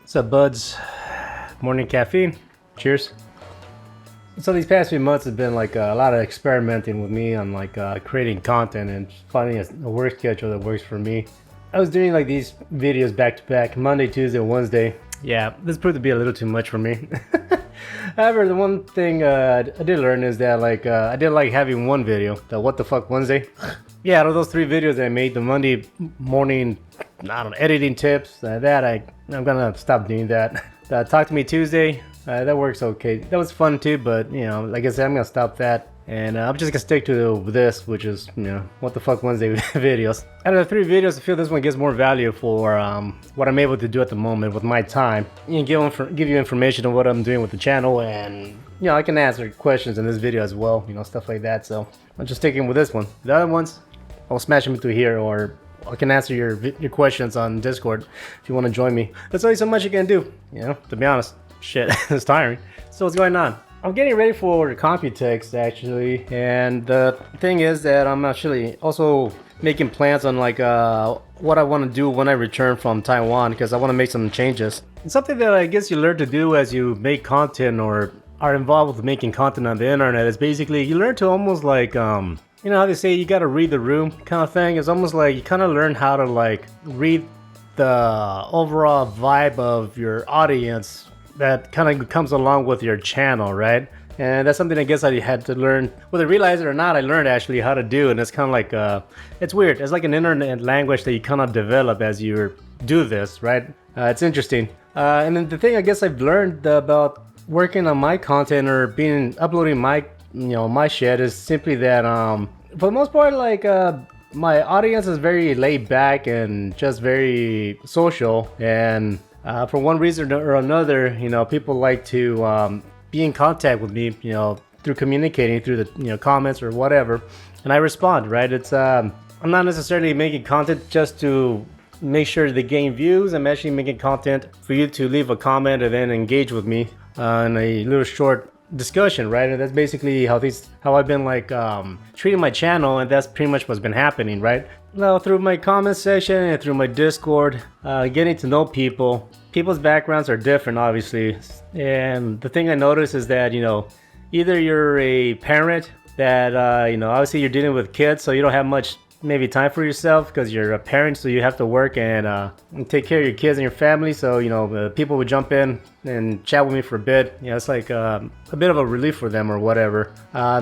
What's up, buds? Morning caffeine. Cheers. So these past few months have been like a lot of experimenting with me on like creating content and finding a work schedule that works for me. I was doing like these videos back to back, Monday, Tuesday, Wednesday. Yeah, this proved to be a little too much for me. However, the one thing I did learn is that I did like having one video, the What the Fuck Wednesday. Yeah, out of those 3 videos that I made, the Monday morning, I don't know, editing tips, I'm gonna stop doing that. Talk to Me Tuesday, that works okay. That was fun too, but you know, like I said, I'm gonna stop that. And I'm just gonna stick to this, which is, you know, What the Fuck Wednesday videos. Out of the 3 videos, I feel this one gives more value for what I'm able to do at the moment with my time. You know, give you information on what I'm doing with the channel, and you know, I can answer questions in this video as well, you know, stuff like that. So I'm just sticking with this one. The other ones, I'll smash them into here, or I can answer your questions on Discord if you want to join me. There's only so much you can do, you know, to be honest. Shit, it's tiring. So what's going on? I'm getting ready for Computex actually, and the thing is that I'm actually also making plans on like what I want to do when I return from Taiwan, because I want to make some changes. It's something that I guess you learn to do as you make content or are involved with making content on the internet. Is basically you learn to almost like you know how they say you got to read the room kind of thing. It's almost like you kind of learn how to like read the overall vibe of your audience that kind of comes along with your channel, right? And that's something I guess I had to learn, whether I realize it or not. I learned actually how to do, and it's kind of like it's weird. It's like an internet language that you kind of develop as you do this, right? It's interesting. And then the thing I guess I've learned about working on my content or uploading my my shit is simply that for the most part, like my audience is very laid back and just very social, and for one reason or another, you know, people like to be in contact with me, you know, through communicating through the comments or whatever, and I respond, right? It's I'm not necessarily making content just to make sure they gain views. I'm actually making content for you to leave a comment and then engage with me in a little short discussion, right? And that's basically how I've been like treating my channel, and that's pretty much what's been happening, right? Now through my comment section and through my Discord, getting to know people's backgrounds are different, obviously. And the thing I notice is that, you know, either you're a parent that you know, obviously you're dealing with kids, so you don't have much maybe time for yourself because you're a parent, so you have to work and take care of your kids and your family. So you know, people would jump in and chat with me for a bit. You know, it's like a bit of a relief for them or whatever.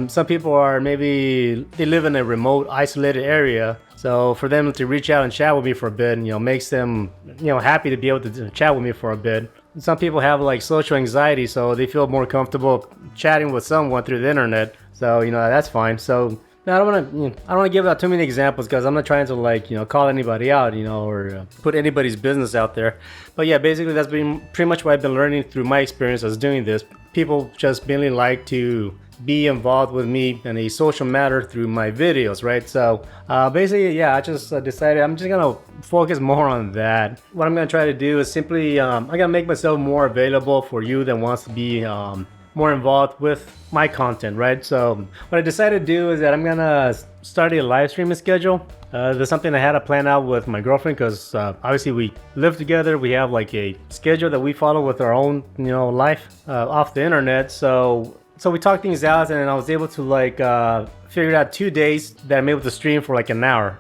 Some people are they live in a remote, isolated area, so for them to reach out and chat with me for a bit, you know, makes them, you know, happy to be able to chat with me for a bit. Some people have like social anxiety, so they feel more comfortable chatting with someone through the internet. So you know, that's fine. So now, I don't want to give out too many examples because I'm not trying to like, you know, call anybody out, you know, or put anybody's business out there. But yeah, basically that's been pretty much what I've been learning through my experience as doing this. People just really like to be involved with me in a social matter through my videos, right? So basically, yeah, I just decided I'm just gonna focus more on that. What I'm gonna try to do is simply I'm gonna make myself more available for you that wants to be more involved with my content, right? So what I decided to do is that I'm gonna start a live streaming schedule. There's something I had to plan out with my girlfriend because obviously we live together. We have like a schedule that we follow with our own, you know, life off the internet. So we talked things out, and I was able to like figure out 2 days that I'm able to stream for like an hour.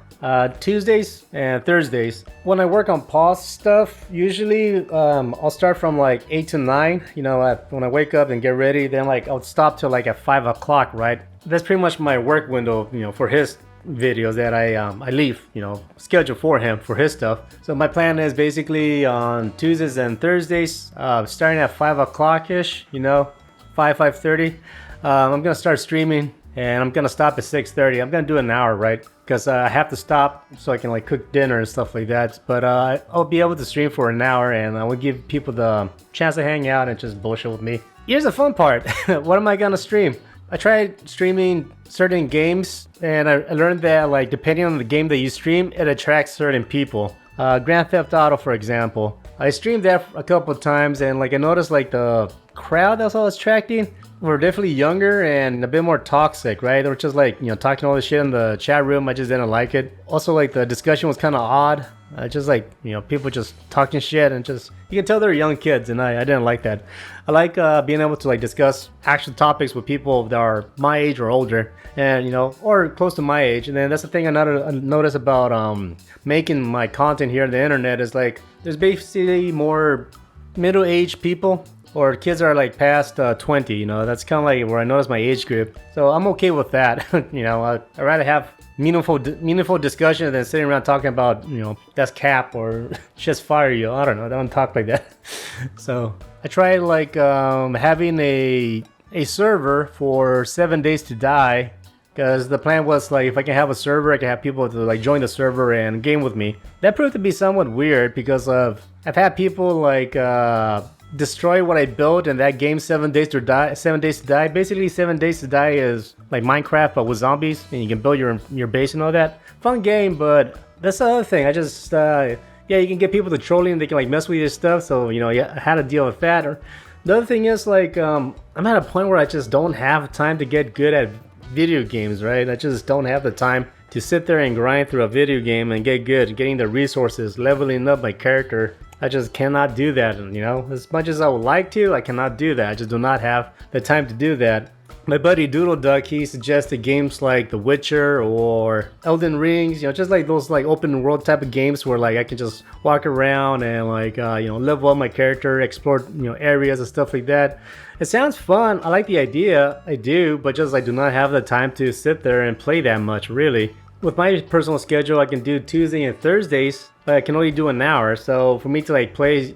Tuesdays and Thursdays. When I work on pause stuff, usually I'll start from like 8 to 9. You know, when I wake up and get ready, then like I'll stop till like at 5 o'clock, right? That's pretty much my work window, you know, for his videos that I leave, you know, schedule for him for his stuff. So my plan is basically on Tuesdays and Thursdays, starting at 5 o'clock ish, you know, 5:30. I'm gonna start streaming, and I'm gonna stop at 6:30. I'm gonna do an hour, right? Because I have to stop so I can like cook dinner and stuff like that. But I'll be able to stream for an hour, and I will give people the chance to hang out and just bullshit with me. Here's the fun part. What am I gonna stream? I tried streaming certain games, and I learned that like depending on the game that you stream, it attracts certain people. Grand Theft Auto, for example. I streamed that a couple of times, and like I noticed like the crowd that's all attracting were definitely younger and a bit more toxic, right? They were just like, you know, talking all this shit in the chat room. I just didn't like it. Also, like the discussion was kind of odd. Just like, people just talking shit and just, you can tell they're young kids, and I didn't like that. I like being able to like discuss actual topics with people that are my age or older, and or close to my age. And then that's the thing I notice about making my content here on the internet is like there's basically more middle-aged people or kids that are like past 20. That's kind of like where I notice my age group. So I'm okay with that. I'd rather have meaningful discussion than sitting around talking about that's cap or just fire you. I don't know. I don't talk like that. So I tried like having a server for 7 Days to Die, because the plan was like if I can have a server, I can have people to like join the server and game with me. That proved to be somewhat weird because I've had people like destroy what I built in that game 7 Days to Die. 7 Days to Die. Basically, 7 Days to Die is like Minecraft but with zombies, and you can build your base and all that. Fun game, but that's the other thing. I just you can get people to troll you and they can like mess with your stuff. So I had to deal with that. Or the other thing is like I'm at a point where I just don't have time to get good at video games, right? I just don't have the time to sit there and grind through a video game and get good, getting the resources, leveling up my character. I just cannot do that, as much as I would like to, I cannot do that. I just do not have the time to do that. My buddy Doodle Duck, he suggested games like The Witcher or Elden Rings, just like those like open world type of games where like I can just walk around and like level up my character, explore areas and stuff like that. It sounds fun. I like the idea, I do, but just I do not have the time to sit there and play that much, really. With my personal schedule, I can do Tuesday and Thursdays, but I can only do an hour. So for me to like play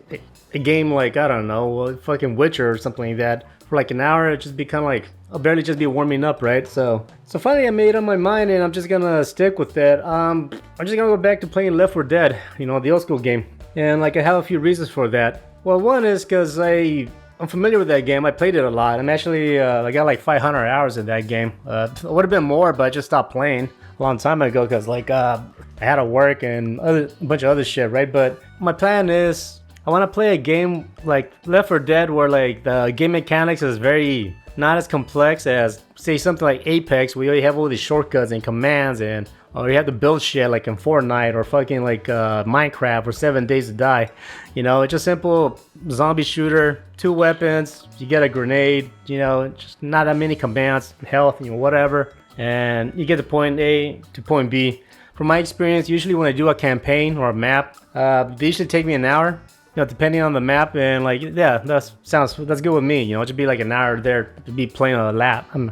a game like, I don't know, fucking Witcher or something like that for like an hour, it'd just be kind of like, I'll barely just be warming up, right? So finally I made up my mind and I'm just gonna stick with that. I'm just gonna go back to playing Left 4 Dead, the old school game. And like I have a few reasons for that. Well, one is because I'm familiar with that game. I played it a lot. I'm actually, I got like 500 hours in that game. It would have been more, but I just stopped playing a long time ago because like I had to work and a bunch of other shit, right? But my plan is I want to play a game like Left 4 Dead where like the game mechanics is very not as complex as say something like Apex, where you have all these shortcuts and commands and or you have to build shit like in Fortnite or fucking like Minecraft or 7 Days to Die. It's just simple zombie shooter, 2 weapons, you get a grenade, just not that many commands, health, whatever, and you get to point A to point B. From my experience, usually when I do a campaign or a map, they usually take me an hour. Depending on the map, and like, yeah, that's good with me. It should be like an hour there to be playing a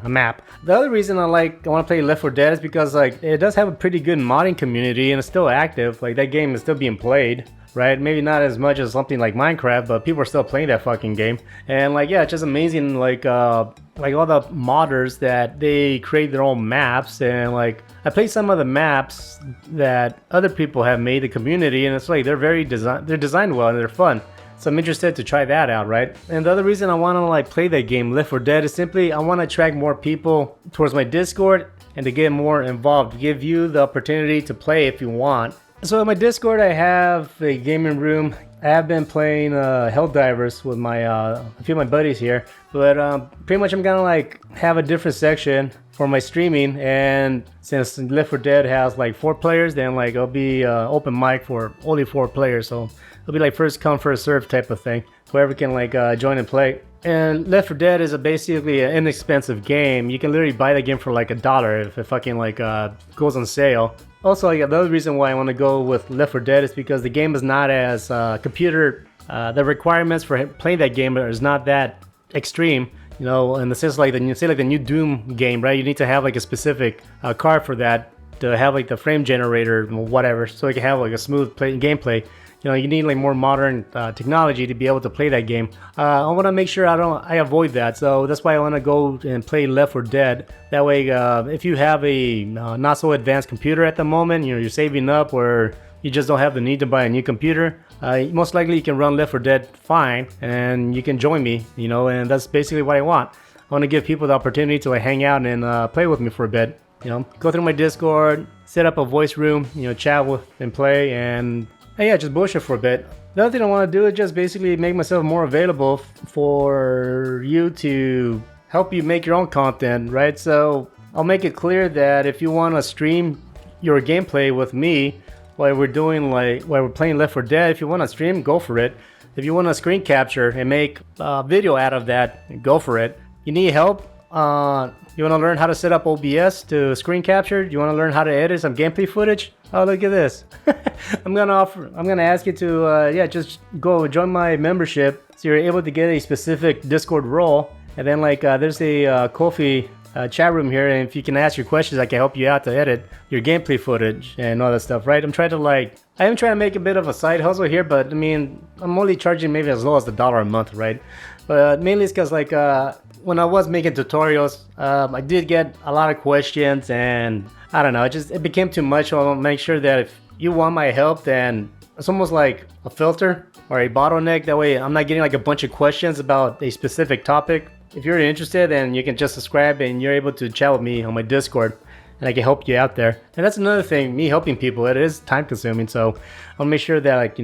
map. The other reason I want to play Left 4 Dead is because like it does have a pretty good modding community and it's still active. Like that game is still being played, right? Maybe not as much as something like Minecraft, but people are still playing that fucking game. And like, yeah, it's just amazing. Like all the modders that they create their own maps, and like I played some of the maps that other people have made the community, and it's like they're designed well and they're fun. So I'm interested to try that out, right? And the other reason I want to like play that game Left 4 Dead is simply I want to attract more people towards my Discord and to get more involved, give you the opportunity to play if you want. So in my Discord I have a gaming room. I have been playing Helldivers with my a few of my buddies here, but pretty much I'm gonna like have a different section for my streaming, and since Left 4 Dead has like 4 players, then like I'll be open mic for only 4 players, so it'll be like first come first serve type of thing. Whoever can like join and play. And Left 4 Dead is basically an inexpensive game. You can literally buy the game for like $1 if it fucking like goes on sale. Also, the other reason why I want to go with Left 4 Dead is because the game is not as computer. The requirements for playing that game is not that extreme. In the sense like the new Doom game, right? You need to have like a specific card for that to have like the frame generator or whatever, so you can have like a smooth gameplay. You need like more modern technology to be able to play that game. I want to make sure I avoid that, so that's why I want to go and play Left 4 Dead. That way, if you have a not so advanced computer at the moment, you're saving up, or you just don't have the need to buy a new computer, most likely you can run Left 4 Dead fine, and you can join me. And that's basically what I want. I want to give people the opportunity to like hang out and play with me for a bit. Go through my Discord, set up a voice room, chat with and play, and yeah, just bullshit for a bit. The other thing I want to do is just basically make myself more available for you to help you make your own content, right? So I'll make it clear that if you want to stream your gameplay with me, while we're doing while we're playing Left 4 Dead. If you want to stream, go for it. If you want to screen capture and make a video out of that, go for it. You need help? You want to learn how to set up OBS to screen capture? You want to learn how to edit some gameplay footage? Oh, look at this. I'm gonna ask you to just go join my membership, so you're able to get a specific Discord role. And then there's a Ko-fi chat room here, and if you can ask your questions, I can help you out to edit your gameplay footage and all that stuff, right? I am trying to make a bit of a side hustle here, but I mean, I'm only charging maybe as low as $1 a month, right? But mainly it's because when I was making tutorials, I did get a lot of questions, and I don't know, it became too much. So I'll make sure that if you want my help, then it's almost like a filter or a bottleneck. That way I'm not getting like a bunch of questions about a specific topic. If you're interested, then you can just subscribe and you're able to chat with me on my Discord, and I can help you out there. And that's another thing, me helping people, it is time consuming. So I'll make sure that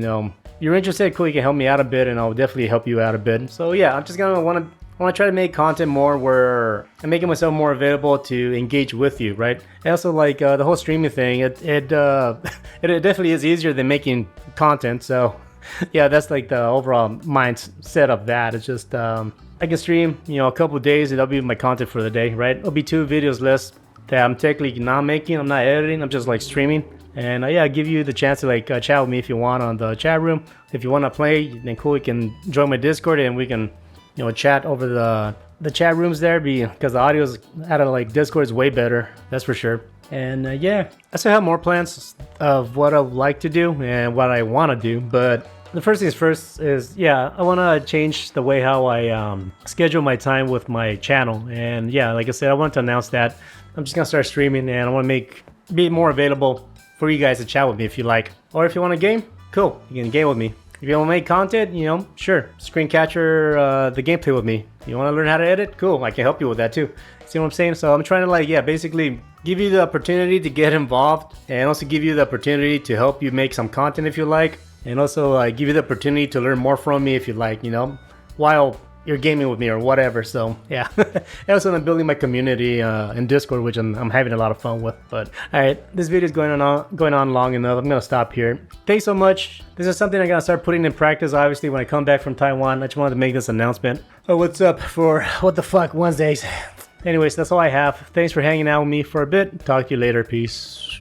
you're interested, cool, you can help me out a bit, and I'll definitely help you out a bit. So yeah, I'm just gonna want to try to make content more where I'm making myself more available to engage with you, right? And also the whole streaming thing, it definitely is easier than making content. So yeah, that's the overall mindset of that. It's just I can stream a couple of days, and that'll be my content for the day, right? It'll be 2 videos less that I'm technically not making, I'm not editing, I'm just streaming. And yeah, I'll give you the chance to chat with me if you want on the chat room. If you want to play, then cool, you can join my Discord and we can chat over the chat rooms there, because the audio out of Discord is way better, that's for sure. And yeah, I still have more plans of what I would like to do and what I want to do, but the first things first is, yeah, I want to change the way how I schedule my time with my channel. And yeah, like I said, I want to announce that I'm just gonna start streaming, and I want to be more available for you guys to chat with me if you like. Or if you want a game, cool, you can game with me. If you want to make content, sure, screen capture the gameplay with me. You want to learn how to edit? Cool, I can help you with that too. See what I'm saying? So I'm trying to basically give you the opportunity to get involved, and also give you the opportunity to help you make some content if you like, and also give you the opportunity to learn more from me if you like, while you're gaming with me or whatever. So yeah, and also I'm building my community in Discord, which I'm having a lot of fun with. But all right, this video is going on long enough. I'm gonna stop here. Thanks so much. This is something I'm gonna start putting in practice, obviously, when I come back from Taiwan. I just wanted to make this announcement. Oh, what's up for What the Fuck Wednesdays? Anyways, that's all I have. Thanks for hanging out with me for a bit. Talk to you later. Peace.